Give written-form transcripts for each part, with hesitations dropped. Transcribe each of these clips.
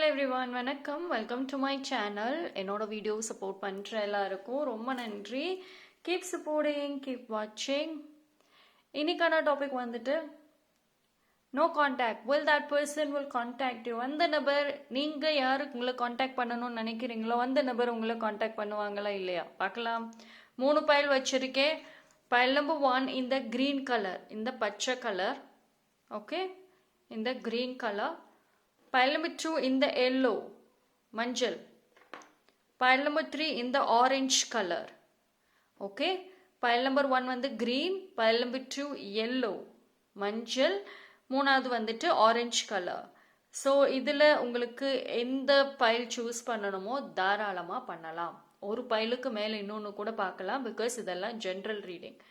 Everyone, வணக்கம். Welcome to my channel. என்னோட video support பண்ணுற எல்லாருக்கும் ரொம்ப நன்றி. கீப் சப்போர்ட்டிங், கீப் வாட்சிங். இன்னைக்கான டாபிக் வந்துட்டு no contact. Will that person will contact you. அந்த நபர், நீங்கள் யாருக்கு உங்களை கான்டாக்ட் பண்ணணும்னு நினைக்கிறீங்களோ அந்த நபர் உங்களை கான்டாக்ட் பண்ணுவாங்களா இல்லையா பார்க்கலாம். 3 பைல் வச்சிருக்கேன். பைல் நம்பர் 1 இந்த கிரீன் கலர், இந்த பச்சை கலர். ஓகே, இந்த green colour. Pile number 2 in the yellow, manjal. Pile number 3 in the orange color. Okay. Pile number 1 வந்து green, pile number 2 yellow, manjal. மூணாவது வந்துட்டு orange color. So இதில் உங்களுக்கு எந்த பைல் சூஸ் பண்ணணுமோ தாராளமாக பண்ணலாம். ஒரு பைலுக்கு மேலே இன்னொன்று கூட பார்க்கலாம், பிகாஸ் இதெல்லாம் ஜென்ரல் ரீடிங்.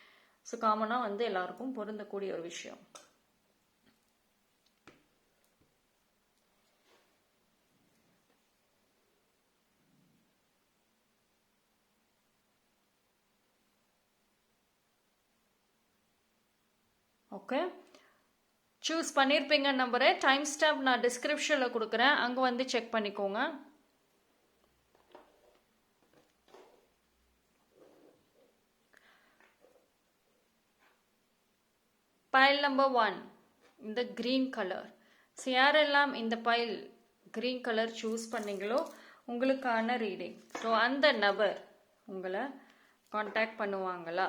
ஸோ காமனாக வந்து எல்லாருக்கும் பொருந்தக்கூடிய ஒரு விஷயம். ஓகே, சூஸ் பண்ணியிருப்பீங்க நம்பரை. டைம் ஸ்டாம்ப் நான் டிஸ்கிரிப்ஷனில் கொடுக்குறேன், அங்கே வந்து செக் பண்ணிக்கோங்க. பைல் நம்பர் 1 இந்த கிரீன் கலர். ஸோ யாரெல்லாம் இந்த பைல் கிரீன் கலர் சூஸ் பண்ணீங்களோ உங்களுக்கான ரீடிங். ஸோ அந்த நபர் உங்களை கான்டாக்ட் பண்ணுவாங்களா?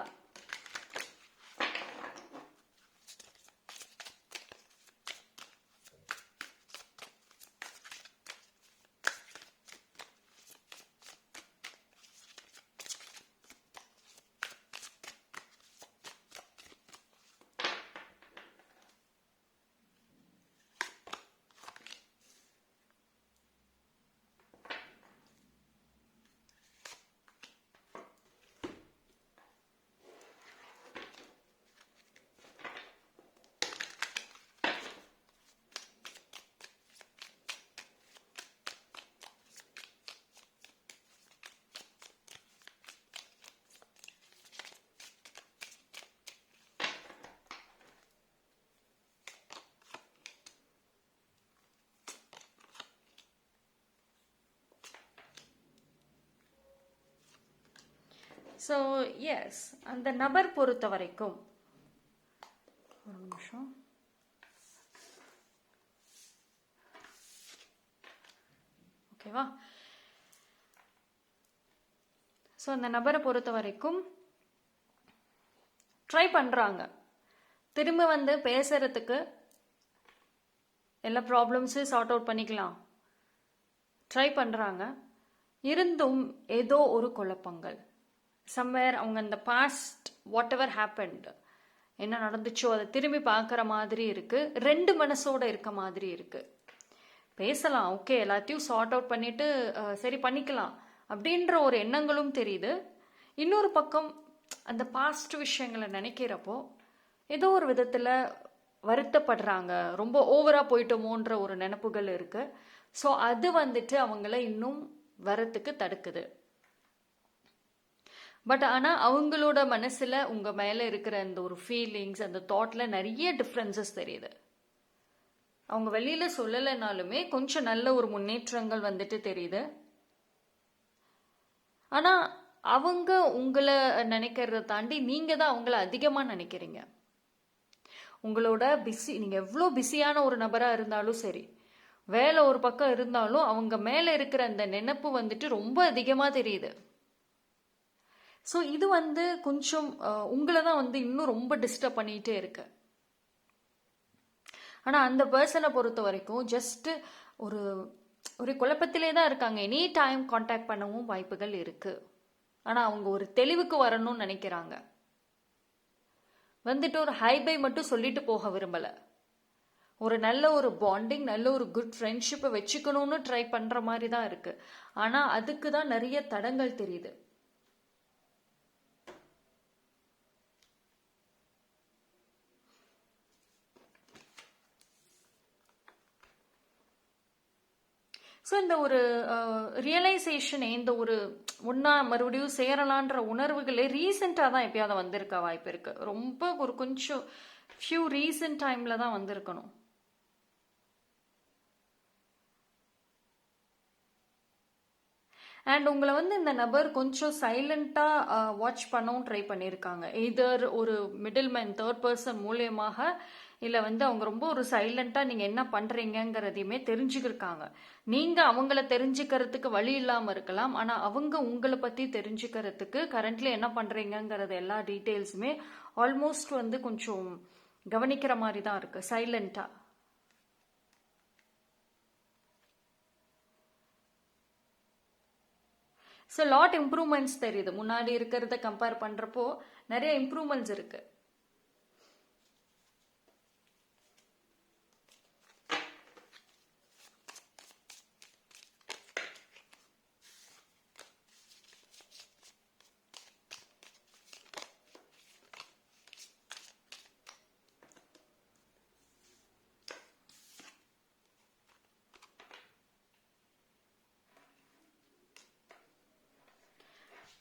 ஸோ எஸ், அந்த நபர் பொறுத்த வரைக்கும் ஒரு நிமிஷம். ஓகேவா? ஸோ அந்த நபரை பொறுத்த வரைக்கும் ட்ரை பண்ணுறாங்க திரும்ப வந்து பேசுறதுக்கு. எல்லா ப்ராப்ளம்ஸும் சார்ட் அவுட் பண்ணிக்கலாம் ட்ரை பண்ணுறாங்க. இருந்தும் ஏதோ ஒரு குழப்பங்கள். சம்வேர் அவங்க அந்த பாஸ்ட் வாட் எவர் ஹேப்பன்ட், என்ன நடந்துச்சோ அதை திரும்பி பார்க்குற மாதிரி இருக்கு. 2 மனசோட இருக்க மாதிரி இருக்கு. பேசலாம், ஓகே, எல்லாத்தையும் சார்ட் அவுட் பண்ணிட்டு சரி பண்ணிக்கலாம் அப்படின்ற ஒரு எண்ணங்களும் தெரியுது. இன்னொரு பக்கம் அந்த பாஸ்ட் விஷயங்களை நினைக்கிறப்போ ஏதோ ஒரு விதத்தில் வருத்தப்படுறாங்க, ரொம்ப ஓவரா போயிட்டோமோன்ற ஒரு நினப்புகள் இருக்கு. ஸோ அது வந்துட்டு அவங்கள இன்னும் வரத்துக்கு தடுக்குது. பட் ஆனால் அவங்களோட மனசில் உங்கள் மேலே இருக்கிற அந்த ஒரு ஃபீலிங்ஸ், அந்த தாட்டில் நிறைய டிஃப்ரென்சஸ் தெரியுது. அவங்க வெளியில் சொல்லலைனாலுமே கொஞ்சம் நல்ல ஒரு முன்னேற்றங்கள் வந்துட்டு தெரியுது. ஆனால் அவங்க உங்களை நினைக்கிறத தாண்டி நீங்கள் தான் அவங்கள அதிகமாக நினைக்கிறீங்க. உங்களோட பிஸி, நீங்கள் எவ்வளோ பிஸியான ஒரு நபராக இருந்தாலும் சரி, வேலை ஒரு பக்கம் இருந்தாலும் அவங்க மேலே இருக்கிற அந்த நினைப்பு வந்துட்டு ரொம்ப அதிகமாக தெரியுது. ஸோ இது வந்து கொஞ்சம் உங்களை தான் வந்து இன்னும் ரொம்ப டிஸ்டர்ப் பண்ணிகிட்டே இருக்கு. ஆனால் அந்த பர்சனை பொறுத்த வரைக்கும் ஜஸ்ட்டு ஒரு ஒரு குழப்பத்திலே தான் இருக்காங்க. எனி டைம் கான்டாக்ட் பண்ணவும் வாய்ப்புகள் இருக்கு. ஆனால் அவங்க ஒரு தெளிவுக்கு வரணும்னு நினைக்கிறாங்க. வந்துட்டு ஒரு ஹைபை மட்டும் சொல்லிட்டு போக விரும்பலை. ஒரு நல்ல ஒரு பாண்டிங், நல்ல ஒரு குட் ஃப்ரெண்ட்ஷிப்பை வச்சுக்கணும்னு ட்ரை பண்ணுற மாதிரி தான் இருக்கு. ஆனால் அதுக்கு தான் நிறைய தடங்கள் தெரியுது. ஸோ இந்த ஒரு ரியலைசேஷனே, இந்த ஒரு ஒன்றா மறுபடியும் சேரலான்ற உணர்வுகளே ரீசெண்டாக தான் எப்பயாவது வந்திருக்க வாய்ப்பு இருக்குது. ரொம்ப ஒரு கொஞ்சம் ஃபியூ ரீசெண்ட் டைமில் தான் வந்திருக்கணும். அண்ட் உங்களை வந்து இந்த நபர் கொஞ்சம் சைலண்டாக வாட்ச் பண்ணவும் ட்ரை பண்ணியிருக்காங்க. எதர் ஒரு மிடில் மேன் தேர்ட் பர்சன் மூலியமாக, இல்லை வந்து அவங்க ரொம்ப ஒரு சைலண்டாக நீங்கள் என்ன பண்ணுறீங்கங்கிறதையுமே தெரிஞ்சுக்கிருக்காங்க. நீங்கள் அவங்கள தெரிஞ்சுக்கிறதுக்கு வழி இல்லாமல் இருக்கலாம், ஆனால் அவங்க உங்களை பற்றி தெரிஞ்சுக்கிறதுக்கு கரண்ட்லி என்ன பண்ணுறீங்கங்கிறது எல்லா டீட்டெயில்ஸுமே ஆல்மோஸ்ட் வந்து கொஞ்சம் கவனிக்கிற மாதிரி தான் இருக்குது சைலண்டாக. ஸோ லாட் இம்ப்ரூவ்மெண்ட்ஸ் தெரியுது. முன்னாடி இருக்கிறத கம்பேர் பண்ணுறப்போ நிறைய இம்ப்ரூவ்மெண்ட்ஸ் இருக்கு.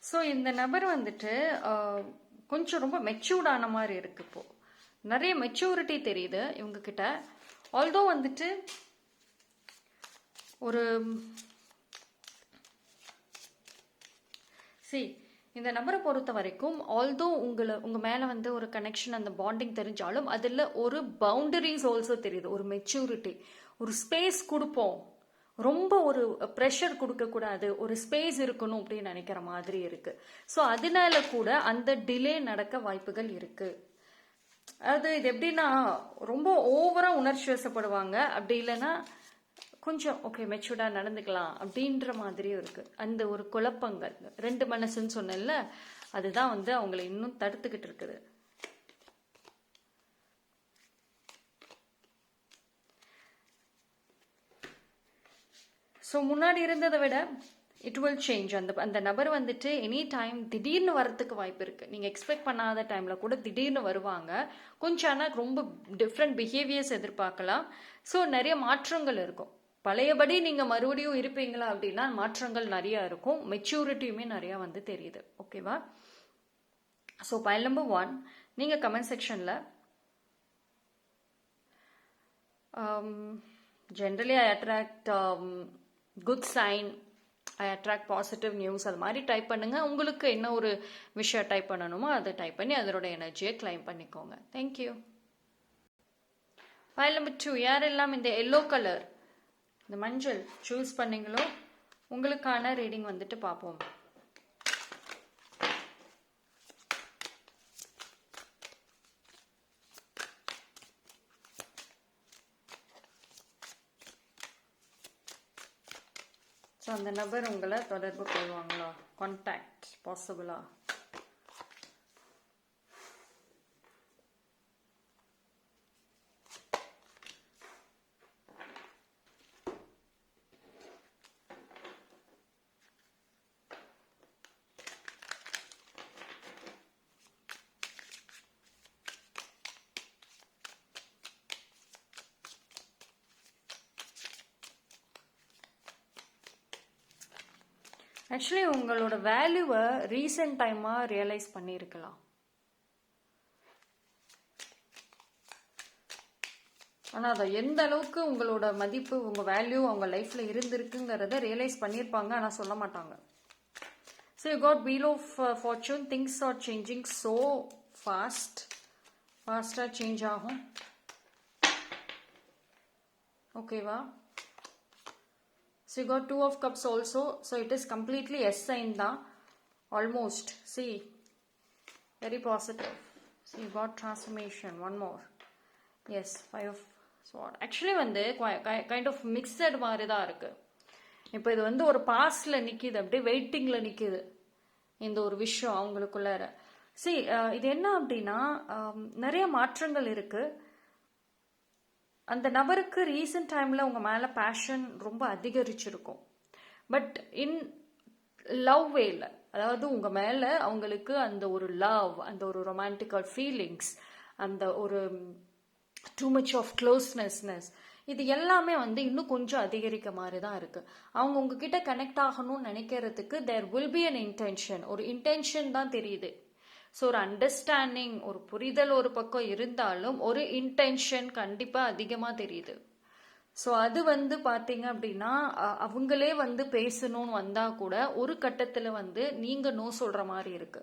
ஸோ இந்த நபர் வந்துட்டு கொஞ்சம் ரொம்ப மெச்சூர்டான மாதிரி இருக்கு. இப்போ நிறைய மெச்சூரிட்டி தெரியுது இவங்க கிட்ட. ஆல்தோ வந்துட்டு ஒரு இந்த நபரை பொறுத்த வரைக்கும் ஆல்தோ உங்க மேல வந்து ஒரு கனெக்ஷன், அந்த பாண்டிங் தெரிஞ்சாலும் அதில் ஒரு பவுண்டரிஸ் ஆல்சோ தெரியுது. ஒரு மெச்சூரிட்டி, ஒரு ஸ்பேஸ் கொடுப்போம், ரொம்ப ஒரு ப்ரெஷர் கொடுக்கக்கூடாது, ஒரு ஸ்பேஸ் இருக்கணும் அப்படின்னு நினைக்கிற மாதிரி இருக்கு. ஸோ அதனால கூட அந்த டிலே நடக்க வாய்ப்புகள் இருக்கு. அது இது எப்படின்னா ரொம்ப ஓவரா உணர்ச்சி வசப்படுவாங்க, அப்படி இல்லைன்னா கொஞ்சம் ஓகே மெச்சூர்டா நடந்துக்கலாம் அப்படின்ற மாதிரியும் இருக்கு. அந்த ஒரு குழப்பங்கள், ரெண்டு மனசுன்னு சொன்னேன்ல, அதுதான் வந்து அவங்களை இன்னும் தடுத்துக்கிட்டு இருக்குது. ஸோ முன்னாடி இருந்ததை விட இட் வில் சேஞ்ச். அந்த நபர் வந்துட்டு எனி டைம் திடீர்னு வரத்துக்கு வாய்ப்பு இருக்குது. நீங்கள் எக்ஸ்பெக்ட் பண்ணாத டைமில் கூட திடீர்னு வருவாங்க. கொஞ்சம் ஆனால் ரொம்ப டிஃப்ரெண்ட் பிஹேவியர்ஸ் எதிர்பார்க்கலாம். ஸோ நிறைய மாற்றங்கள் இருக்கும். பழையபடி நீங்கள் மறுபடியும் இருப்பீங்களா அப்படின்னா மாற்றங்கள் நிறையா இருக்கும். மெச்சூரிட்டியுமே நிறையா வந்து தெரியுது. ஓகேவா? ஸோ பைல் நம்பர் 1, நீங்கள் கமெண்ட் செக்ஷனில் generally I attract good sign, I attract positive news, அது மாதிரி டைப் பண்ணுங்க. உங்களுக்கு என்ன ஒரு விஷயம் டைப் பண்ணணுமோ அதை டைப் பண்ணி அதோட எனர்ஜியை கிளைம் பண்ணிக்கோங்க. தேங்க்யூ. ஃபைல் நம்பர் 2, யாரெல்லாம் இந்த எல்லோ கலர், இந்த மஞ்சள் சூஸ் பண்ணீங்களோ உங்களுக்கான ரீடிங் வந்துட்டு பார்ப்போம். ஸோ அந்த நபர் உங்களை தொடர்பு கொள்வாங்களா? கான்டாக்ட் பாசிபிளா? ஆக்சுவலி உங்களோட வேல்யூவை ரீசெண்ட் டைமாக ரியலைஸ் பண்ணியிருக்கலாம். ஆனால் அதை எந்த அளவுக்கு உங்களோட மதிப்பு, உங்கள் வேல்யூ அவங்க லைஃப்பில் இருந்திருக்குங்கிறத ரியலைஸ் பண்ணியிருப்பாங்க, ஆனால் சொல்ல மாட்டாங்க. So you got wheel of fortune. Things are changing so ஃபாஸ்டாக சேஞ்ச் ஆகும். ஓகேவா? So you got 2 of cups also. So it is completely yes sign da. Almost. See. Very positive. So you got transformation. One more. Yes. 5 of sword. Actually வந்து kind of mixed மாதிரி தான் இருக்கு. இப்போ இது வந்து ஒரு பாஸ்ல நிக்குது, அப்படியே வெயிட்டிங்ல நிக்குது இந்த ஒரு விஷயம் அவங்களுக்குள்ளார. See இது என்ன அப்படின்னா நிறைய மாற்றங்கள் இருக்கு. அந்த நபருக்கு ரீசெண்ட் டைமில் உங்கள் மேலே பேஷன் ரொம்ப அதிகரிச்சிருக்கும். பட் இன் லவ் வேல, அதாவது உங்கள் மேலே அவங்களுக்கு அந்த ஒரு லவ், அந்த ஒரு ரொமான்டிக்கல் ஃபீலிங்ஸ், அந்த ஒரு டூ மச் ஆஃப் க்ளோஸ்னஸ்னஸ், இது எல்லாமே வந்து இன்னும் கொஞ்சம் அதிகரிக்க மாதிரி தான் இருக்குது. அவங்க உங்ககிட்ட கனெக்ட் ஆகணும்னு நினைக்கிறதுக்கு there will be an intention. ஒரு இன்டென்ஷன் தான் தெரியுது. ஸோ ஒரு அண்டர்ஸ்டாண்டிங், ஒரு புரிதல் ஒரு பக்கம் இருந்தாலும் ஒரு இன்டென்ஷன் கண்டிப்பாக அதிகமாக தெரியுது. ஸோ அது வந்து பார்த்தீங்க அப்படின்னா அவங்களே வந்து பேசணும்னு வந்தால் கூட ஒரு கட்டத்தில் வந்து நீங்கள் நோ சொல்கிற மாதிரி இருக்கு.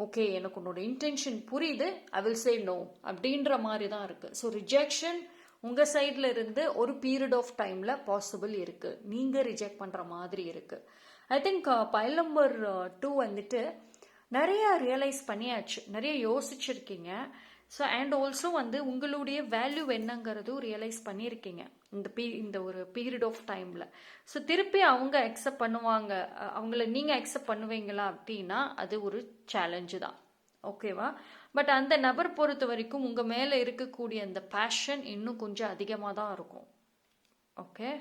ஓகே, எனக்கு உன்னோட இன்டென்ஷன் புரியுது, ஐ வில் சே நோ அப்படின்ற மாதிரி தான் இருக்கு. ஸோ ரிஜெக்ஷன் உங்கள் சைடில் இருந்து ஒரு பீரியட் ஆஃப் டைமில் பாசிபிள் இருக்கு, நீங்கள் ரிஜெக்ட் பண்ணுற மாதிரி இருக்கு. ஐ திங்க் பைல் நம்பர் 2 வந்துட்டு நிறைய ரியலைஸ் பண்ணியாச்சு, நிறைய யோசிச்சிருக்கீங்க. ஸோ அண்ட் ஆல்சோ வந்து உங்களுடைய வேல்யூ என்னங்கிறதும் ரியலைஸ் பண்ணியிருக்கீங்க இந்த ஒரு பீரியட் ஆஃப் டைமில். ஸோ திருப்பி அவங்க அக்செப்ட் பண்ணுவாங்க, அவங்கள நீங்கள் அக்செப்ட் பண்ணுவீங்களா அப்படின்னா அது ஒரு சேலஞ்சு தான். ஓகேவா? பட் அந்த நபர் பொறுத்த வரைக்கும் உங்கள் மேலே இருக்கக்கூடிய அந்த பேஷன் இன்னும் கொஞ்சம் அதிகமாக தான் இருக்கும். ஓகே,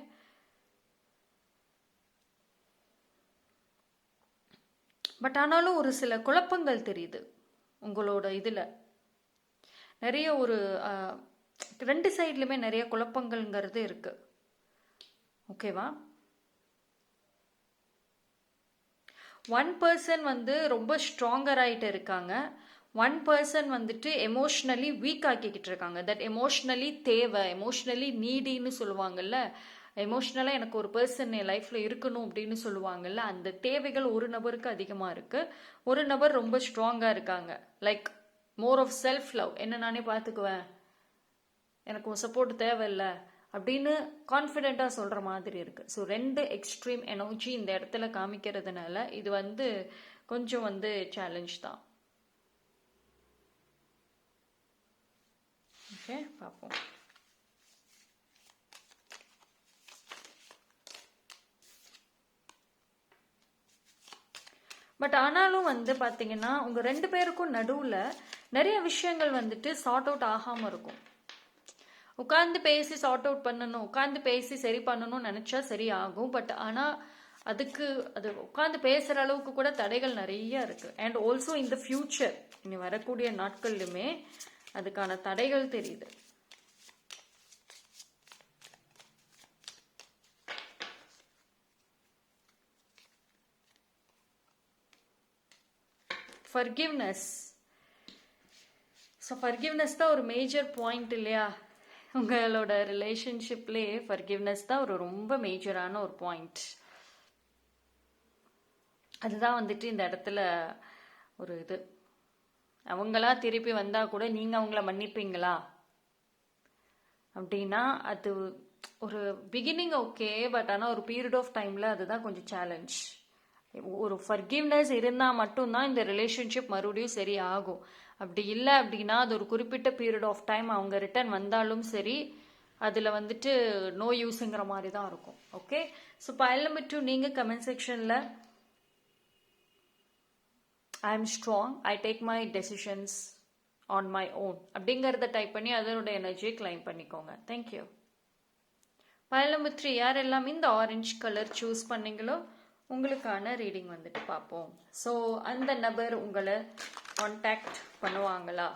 பட் ஆனாலும் ஒரு சில குழப்பங்கள் தெரியுது உங்களோட இதில். நிறைய ஒரு 2 சைட்லையுமே நிறைய குழப்பங்கள்ங்கிறது இருக்கு. ஓகேவா? 1 பர்சன் வந்து ரொம்ப ஸ்ட்ராங்கர் ஆகிட்டு இருக்காங்க, 1 பர்சன் வந்துட்டு எமோஷ்னலி வீக் ஆக்கிக்கிட்டு இருக்காங்க. தட் எமோஷ்னலி தேவை, எமோஷ்னலி நீடின்னு சொல்லுவாங்கல்ல, எமோஷ்னலாக எனக்கு ஒரு பர்சன் என் லைஃப்பில் இருக்கணும் அப்படின்னு சொல்லுவாங்கல்ல, அந்த தேவைகள் ஒரு நபருக்கு அதிகமாக இருக்குது. ஒரு நபர் ரொம்ப ஸ்ட்ராங்காக இருக்காங்க, like more of self love, என்ன நானே பார்த்துக்குவேன், எனக்கு உன் சப்போர்ட் தேவையில்லை அப்படின்னு கான்ஃபிடென்ட்டாக சொல்கிற மாதிரி இருக்குது. ஸோ 2 எக்ஸ்ட்ரீம் எனர்ஜி இந்த இடத்துல காமிக்கிறதுனால இது வந்து கொஞ்சம் வந்து சேலஞ்ச் தான். ஓகே, பார்ப்போம். பட் ஆனாலும் வந்து பார்த்தீங்கன்னா உங்கள் 2 பேருக்கும் நடுவில் நிறைய விஷயங்கள் வந்துட்டு சார்ட் அவுட் ஆகாமல் இருக்கும். உட்காந்து பேசி சார்ட் அவுட் பண்ணணும், உட்காந்து பேசி சரி பண்ணணும்னு நினச்சா சரி ஆகும். பட் ஆனால் அதுக்கு அது உட்காந்து பேசுகிற அளவுக்கு கூட தடைகள் நிறைய இருக்குது. அண்ட் ஆல்சோ இந்த ஃபியூச்சர் இனி வரக்கூடிய நாட்கள்லுமே அதுக்கான தடைகள் தெரியுது. ஃபர்கிவ்னஸ். ஸோ ஃபர்கிவ்னஸ் தான் ஒரு மேஜர் பாயிண்ட் இல்லையா? உங்களோட ரிலேஷன்ஷிப்லேயே ஃபர்கிவ்னஸ் தான் ஒரு ரொம்ப மேஜரான ஒரு பாயிண்ட். அதுதான் வந்துட்டு இந்த இடத்துல ஒரு இது. அவங்களா திருப்பி வந்தால் கூட நீங்கள் அவங்கள மன்னிப்பீங்களா அப்படின்னா அது ஒரு பிகினிங் ஓகே, பட் ஆனால் ஒரு பீரியட் ஆஃப் டைமில் அதுதான் கொஞ்சம் சேலஞ்ச். ஒரு ஃபர்கிவ்னஸ் இருந்தால் மட்டும்தான் இந்த ரிலேஷன்ஷிப் மறுபடியும் சரி ஆகும். அப்படி இல்லை அப்படின்னா அது ஒரு குறிப்பிட்ட பீரியட் ஆஃப் டைம் அவங்க ரிட்டர்ன் வந்தாலும் சரி அதில் வந்துட்டு நோ யூஸுங்கிற மாதிரி தான் இருக்கும். ஓகே, ஸோ பைல் நம்பர் 2 நீங்கள் கமெண்ட் செக்ஷனில் I am strong, I take my decisions on my own அப்படிங்கிறத டைப் பண்ணி அதனோட எனர்ஜியை கிளைம் பண்ணிக்கோங்க. தேங்க்யூ. பைல் நம்பர் 3 யாரெல்லாம் இந்த ஆரஞ்சு கலர் சூஸ் பண்ணீங்களோ உங்களுக்கான ரீடிங் வந்துட்டு பார்ப்போம். ஸோ அந்த நபர் உங்களை கான்டாக்ட் பண்ணுவாங்களா?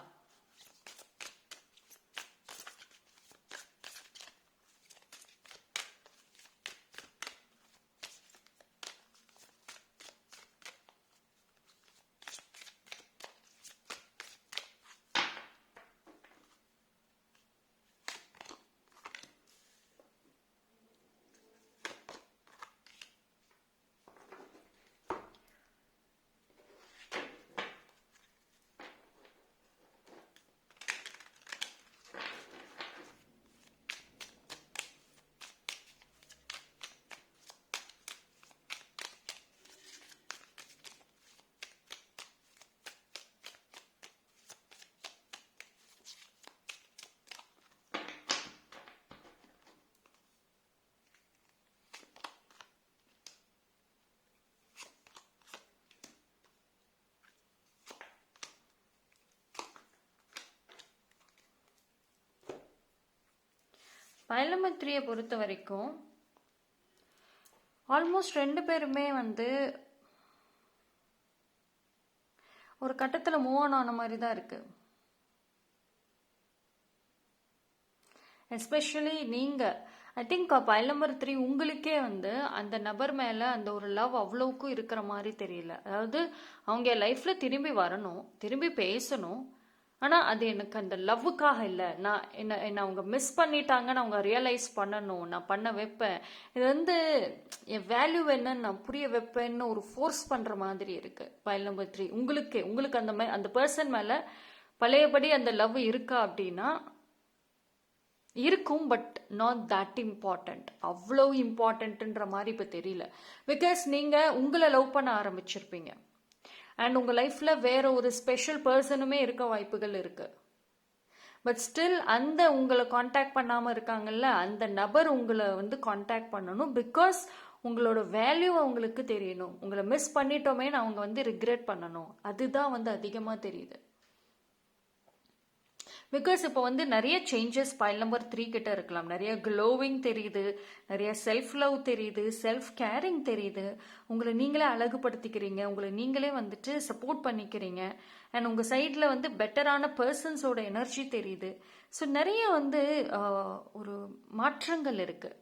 பைல் நம்பர் 3 பொறுத்த வரைக்கும் ஆல்மோஸ்ட் 2 பேருமே வந்து ஒரு கட்டத்தில் மூவ் ஆன் ஆன மாதிரி தான் இருக்கு. எஸ்பெஷலி நீங்கள் ஐ திங்க் பைல் நம்பர் 3 உங்களுக்கே வந்து அந்த நபர் மேலே அந்த ஒரு லவ் அவ்வளோக்கும் இருக்கிற மாதிரி தெரியல. அதாவது அவங்க லைஃப்பில் திரும்பி வரணும், திரும்பி பேசணும், ஆனால் அது எனக்கு அந்த லவ்வுக்காக இல்லை. நான் என்ன அவங்க மிஸ் பண்ணிட்டாங்கன்னு அவங்க ரியலைஸ் பண்ணணும். நான் பண்ண வைப்பேன். இது வந்து என் வேல்யூ என்னன்னு நான் புரிய வைப்பேன்னு ஒரு ஃபோர்ஸ் பண்ணுற மாதிரி இருக்கு. பைல் நம்பர் 3 உங்களுக்கு அந்த பர்சன் மேலே பழையபடி அந்த லவ் இருக்கா அப்படின்னா இருக்கும், பட் நாட் தட் இம்பார்ட்டண்ட். அவ்வளோ இம்பார்ட்டன்ட்ன்ற மாதிரி இப்போ தெரியல. பிகாஸ் நீங்கள் உங்களை லவ் பண்ண ஆரம்பிச்சிருப்பீங்க அண்ட் உங்கள் லைஃப்பில் வேற ஒரு ஸ்பெஷல் பர்சனுமே இருக்க வாய்ப்புகள் இருக்கு. பட் ஸ்டில் அந்த உங்களை காண்டாக்ட் பண்ணாமல் இருக்காங்கல்ல, அந்த நபர் உங்களை வந்து காண்டாக்ட் பண்ணணும். பிகாஸ் உங்களோட வேல்யூ அவங்களுக்கு தெரியணும். உங்களை மிஸ் பண்ணிட்டோமேன்னு அவங்க வந்து ரிக்ரெட் பண்ணணும். அதுதான் வந்து அதிகமாக தெரியுது. பிகாஸ் இப்போ வந்து நிறைய சேஞ்சஸ் பைல் நம்பர் 3 கிட்ட இருக்கலாம். நிறைய க்ளோவிங் தெரியுது, நிறைய செல்ஃப் லவ் தெரியுது, செல்ஃப் கேரிங் தெரியுது. உங்களை நீங்களே அழகுபடுத்திக்கிறீங்க, உங்களை நீங்களே வந்துட்டு சப்போர்ட் பண்ணிக்கிறீங்க. அண்ட் உங்கள் சைடில் வந்து பெட்டரான பர்சன்ஸோட எனர்ஜி தெரியுது. ஸோ நிறைய வந்து ஒரு மாற்றங்கள் இருக்குது.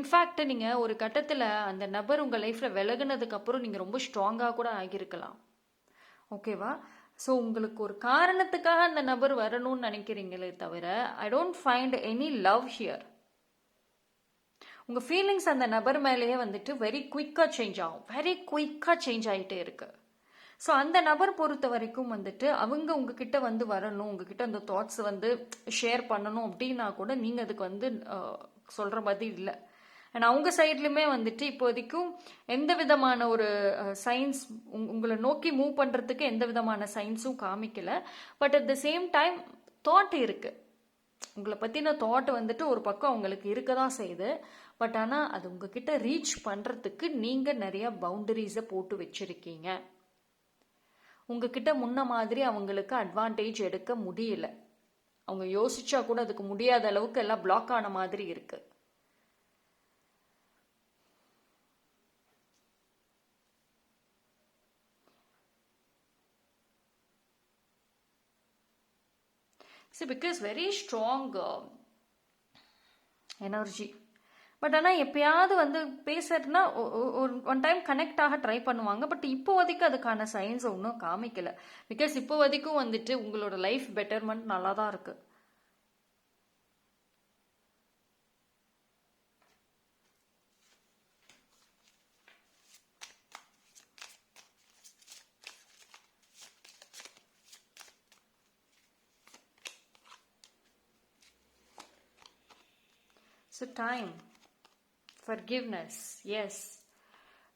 இன்ஃபேக்ட் நீங்கள் ஒரு கட்டத்தில் அந்த நபர் உங்கள் லைஃப்பில் விலகுனதுக்கு அப்புறம் நீங்கள் ரொம்ப ஸ்ட்ராங்காக கூட ஆகியிருக்கலாம். ஓகேவா? ஸோ உங்களுக்கு ஒரு காரணத்துக்காக அந்த நபர் வரணும்னு நினைக்கிறீங்களே தவிர I don't find any love here. உங்கள் ஃபீலிங்ஸ் அந்த நபர் மேலேயே வந்துட்டு வெரி குயிக்காக சேஞ்ச் ஆகும். வெரி குயிக்காக சேஞ்ச் ஆகிட்டே இருக்கு. ஸோ அந்த நபர் பொறுத்த வரைக்கும் வந்துட்டு அவங்க உங்ககிட்ட வந்து வரணும், உங்ககிட்ட அந்த தாட்ஸ் வந்து ஷேர் பண்ணணும் அப்படின்னா கூட நீங்கள் அதுக்கு வந்து சொல்கிற மாதிரி இல்லை. அண்ட் அவங்க சைட்லையுமே வந்துட்டு இப்போதைக்கும் எந்த விதமான ஒரு சயின்ஸ் உங்களை நோக்கி மூவ் பண்ணுறதுக்கு எந்த விதமான சயின்ஸும் காமிக்கல. But at the same time thought இருக்கு. உங்களை பற்றின தாட் வந்துட்டு ஒரு பக்கம் அவங்களுக்கு இருக்க தான் செய்யுது. பட் ஆனால் அது உங்ககிட்ட ரீச் பண்ணுறதுக்கு நீங்கள் நிறைய பவுண்டரிஸை போட்டு வச்சிருக்கீங்க. உங்ககிட்ட முன்ன மாதிரி அவங்களுக்கு அட்வான்டேஜ் எடுக்க முடியல. அவங்க யோசிச்சா கூட அதுக்கு முடியாத அளவுக்கு எல்லாம் பிளாக் ஆன மாதிரி இருக்கு. Because very strong energy. But ஆனால் எப்பயாவது வந்து பேசுறதுனா ஒரு ஒன் டைம் கனெக்ட் ஆக ட்ரை பண்ணுவாங்க. பட் இப்போ வரைக்கும் அதுக்கான சயின்ஸ் ஒன்றும் காமிக்கல. பிகாஸ் இப்போ வரைக்கும் வந்துட்டு உங்களோட லைஃப் பெட்டர்மெண்ட் நல்லா தான் இருக்கு. So time, forgiveness, yes.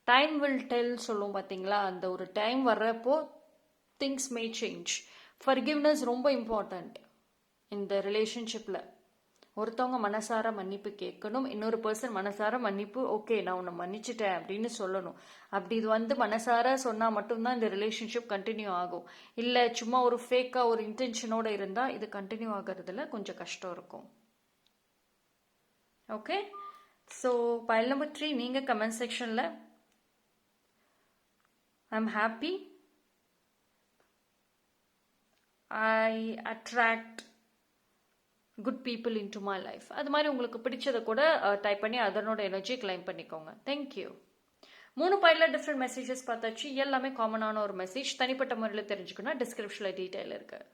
Time will tell சொல்லும் பார்த்தீங்களா, அந்த ஒரு டைம் வர்றப்போ திங்ஸ் மே சேஞ்ச். ஃபர்கிவ்னஸ் ரொம்ப இம்பார்ட்டண்ட் இந்த ரிலேஷன்ஷிப்பில். ஒருத்தவங்க மனசார மன்னிப்பு கேட்கணும், இன்னொரு பர்சன் மனசார மன்னிப்பு ஓகே நான் உன்னை மன்னிச்சிட்டேன் அப்படின்னு சொல்லணும். அப்படி இது வந்து மனசார சொன்னால் மட்டும்தான் இந்த ரிலேஷன்ஷிப் கண்டினியூ ஆகும். இல்லை சும்மா ஒரு ஃபேக்காக ஒரு இன்டென்ஷனோட இருந்தால் இது கண்டினியூ ஆகிறதுல கொஞ்சம் கஷ்டம் இருக்கும். ஓகே, ஸோ பைல் நம்பர் 3 நீங்கள் கமெண்ட் செக்ஷனில் I'm happy, I attract good people in to my life, அது மாதிரி உங்களுக்கு பிடிச்சதை கூட டைப் பண்ணி அதனோட எனர்ஜி கிளைம் பண்ணிக்கோங்க. தேங்க்யூ. 3 பைலில் டிஃப்ரெண்ட் மெசேஜஸ் பார்த்தாச்சு. எல்லாமே காமனான ஒரு மெசேஜ். தனிப்பட்ட முறையில் தெரிஞ்சுக்கணும், டிஸ்கிரிப்ஷனில் டீட்டெயில் இருக்குது.